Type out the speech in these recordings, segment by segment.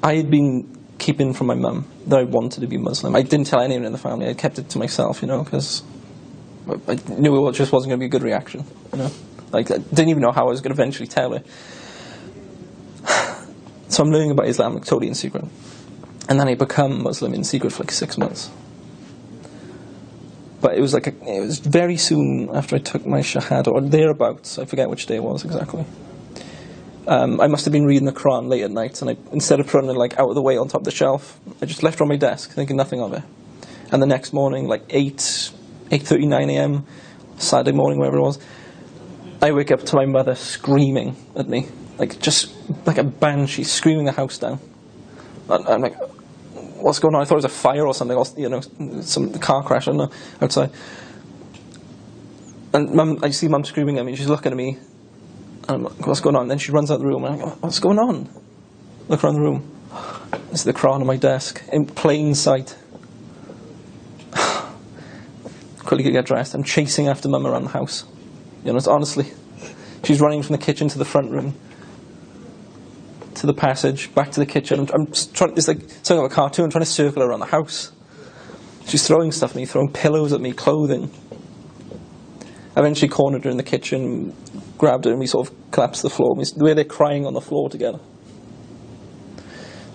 I had been keeping from my mum that I wanted to be Muslim. I didn't tell anyone in the family. I kept it to myself, you know, because I knew it just wasn't going to be a good reaction, you know. Like, I didn't even know how I was going to eventually tell her. So I'm learning about Islam totally in secret. And then I become Muslim in secret for like 6 months. But it was like, it was very soon after I took my Shahada, or thereabouts. I forget which day it was exactly. I must have been reading the Quran late at night, and instead of putting it like out of the way on top of the shelf, I just left it on my desk, thinking nothing of it. And the next morning, like 8:39 a.m., Saturday morning, whatever it was, I wake up to my mother screaming at me, like just like a banshee, screaming the house down. And I'm like, what's going on? I thought it was a fire or something, or, you know, some car crash, I don't know, outside. And I see Mum screaming at me, she's looking at me, and I'm like, what's going on? And then she runs out of the room, and I go, what's going on? Look around the room. There's the Quran on my desk, in plain sight. Quickly get dressed. I'm chasing after Mum around the house. You know, honestly. She's running from the kitchen to the front room, to the passage, back to the kitchen. I'm trying, it's like something like a cartoon, I'm trying to circle around the house. She's throwing stuff at me, throwing pillows at me, clothing. I eventually cornered her in the kitchen, grabbed her, and we sort of collapsed to the floor. The way they're crying on the floor together.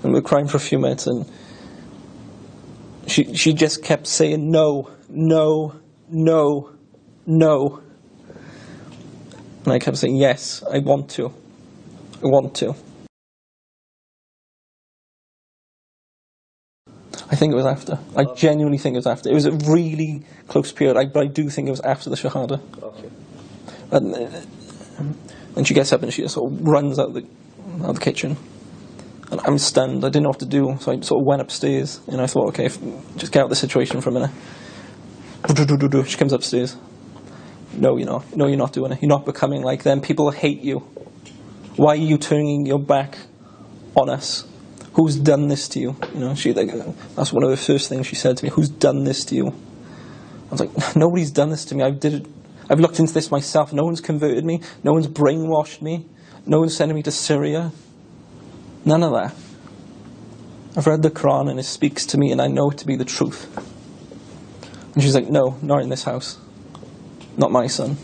And we were crying for a few minutes, and she just kept saying, no, no, no, no. And I kept saying, yes, I want to. I want to. I think it was after. I genuinely think it was after. It was a really close period, but I do think it was after the Shahada. Okay. And she gets up and she just sort of runs out of the kitchen. And I'm stunned. I didn't know what to do, so I sort of went upstairs. And I thought, okay, just get out of the situation for a minute. She comes upstairs. No, you're not. No, you're not doing it. You're not becoming like them. People hate you. Why are you turning your back on us? Who's done this to you? You know, that's one of the first things she said to me. Who's done this to you? I was like, nobody's done this to me. I've looked into this myself. No one's converted me. No one's brainwashed me. No one's sending me to Syria. None of that. I've read the Quran and it speaks to me and I know it to be the truth. And she's like, no, not in this house. Not my son.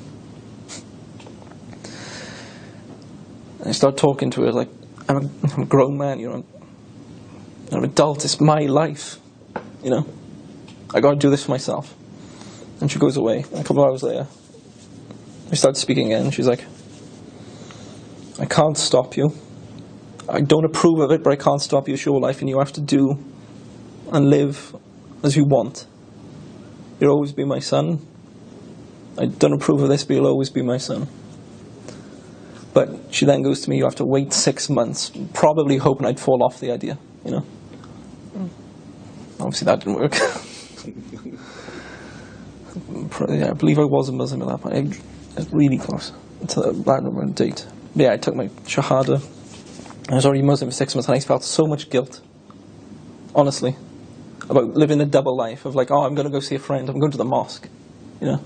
And I started talking to her like, I'm a grown man, you know. I'm an adult, it's my life, you know. I got to do this for myself. And she goes away. A couple of hours later, we start speaking again. She's like, I can't stop you. I don't approve of it, but I can't stop you. It's your life and you have to do and live as you want. You'll always be my son. I don't approve of this, but you'll always be my son. But she then goes to me, you have to wait 6 months, probably hoping I'd fall off the idea, you know. Obviously that didn't work. Yeah, I believe I was a Muslim at that point. I was really close to that date. But yeah, I took my Shahada. I was already Muslim for 6 months and I felt so much guilt, honestly, about living a double life of like, oh, I'm going to go see a friend, I'm going to the mosque, you know.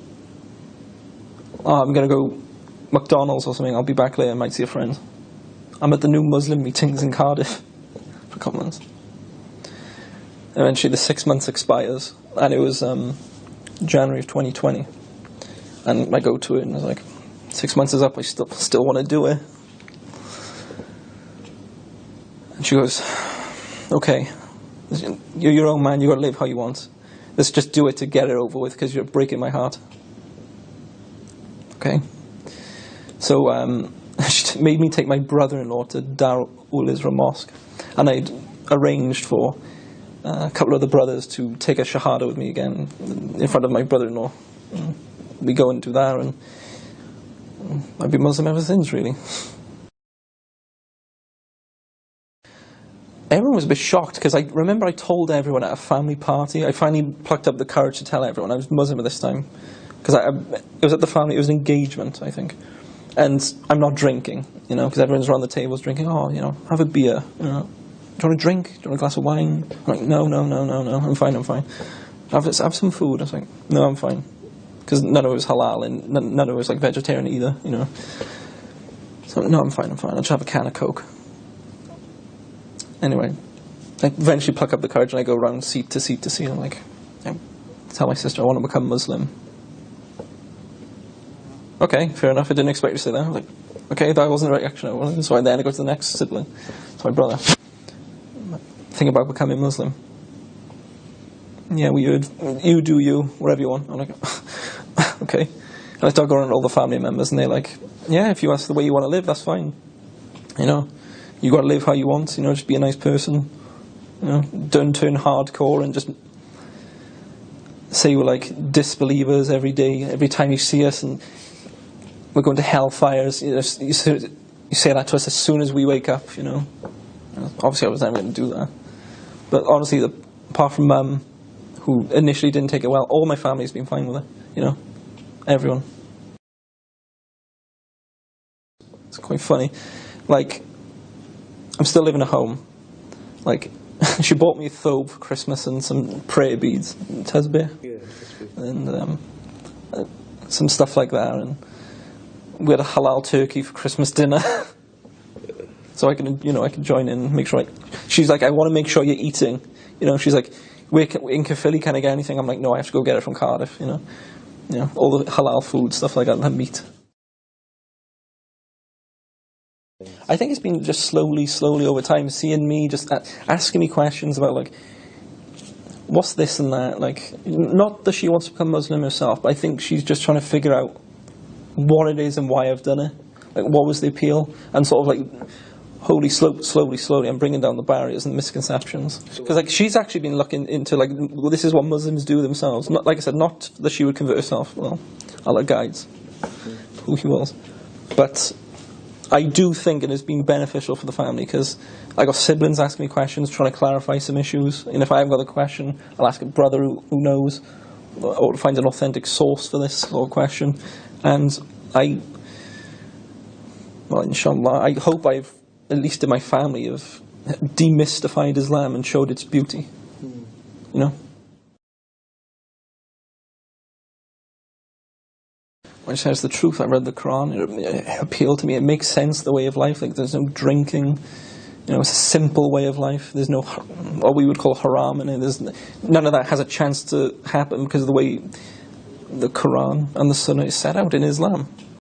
Oh, I'm going to go McDonald's or something, I'll be back later, I might see a friend. I'm at the new Muslim meetings in Cardiff for a couple months. Eventually the 6 months expires, and it was January of 2020. And I go to it and I was like, 6 months is up, I still want to do it. And she goes, okay, you're your own man, you got to live how you want. Let's just do it to get it over with, because you're breaking my heart. Okay? So she made me take my brother-in-law to Dar-ul-Isra Mosque. And I'd arranged for a couple of the brothers to take a Shahada with me again in front of my brother-in-law. We go and do that, and I've been Muslim ever since, really. Everyone was a bit shocked, because I remember I told everyone at a family party. I finally plucked up the courage to tell everyone I was Muslim at this time. Because it was at the family, it was an engagement, I think. And I'm not drinking, you know, because everyone's around the tables drinking. Oh, you know, have a beer, you know. Do you want a drink? Do you want a glass of wine? I'm like, no, I'm fine. Have some food. I was like, no, I'm fine. Because none of it was halal, and none of it was like vegetarian either, you know. So, no, I'm fine. I'll just have a can of Coke. Anyway, I eventually pluck up the courage and I go around seat to seat to seat. I'm like, I tell my sister I want to become Muslim. Okay, fair enough. I didn't expect you to say that. I'm like, okay, that wasn't the right action I wanted. So then I go to the next sibling. It's my brother. Think about becoming Muslim. Yeah, we heard, you do you, whatever you want. I'm like, okay. And I start going around all the family members and they're like, yeah, if that's the way you want to live, that's fine. You know, you got to live how you want, you know, just be a nice person. You know, don't turn hardcore and just say we're like disbelievers every day, every time you see us and we're going to hellfires. You know, you say that to us as soon as we wake up, you know. Obviously I was never going to do that. But honestly, apart from Mum, who initially didn't take it well, all my family's been fine with it, you know, everyone. It's quite funny. Like, I'm still living at home. Like, she bought me a thobe for Christmas and some prayer beads, tasbih, and some stuff like that. And we had a halal turkey for Christmas dinner, so I can, you know, I can join in and make sure. She's like, I want to make sure you're eating. You know, she's like, we're in Caerphilly, can I get anything? I'm like, no, I have to go get it from Cardiff. You know, all the halal food stuff like that, and meat. I think it's been just slowly over time, seeing me just asking me questions about, like, what's this and that. Like, not that she wants to become Muslim herself, but I think she's just trying to figure out what it is and why I've done it. Like, what was the appeal? And sort of like, slowly, I'm bringing down the barriers and the misconceptions. Because, like, she's actually been looking into, like, well, this is what Muslims do themselves. Not, like I said, not that she would convert herself. Well, Allah guides who He wills. But I do think it has been beneficial for the family, because I got siblings asking me questions, trying to clarify some issues. And if I haven't got the question, I'll ask a brother who knows, or find an authentic source for this sort of question. And well, inshallah, I hope I've, at least in my family, have demystified Islam and showed its beauty. You know? When she says the truth, I read the Quran, it appealed to me. It makes sense, the way of life. Like, there's no drinking, you know, it's a simple way of life. There's no, what we would call haram in it. There's none of that has a chance to happen because of the way the Quran and the Sunnah is set out in Islam.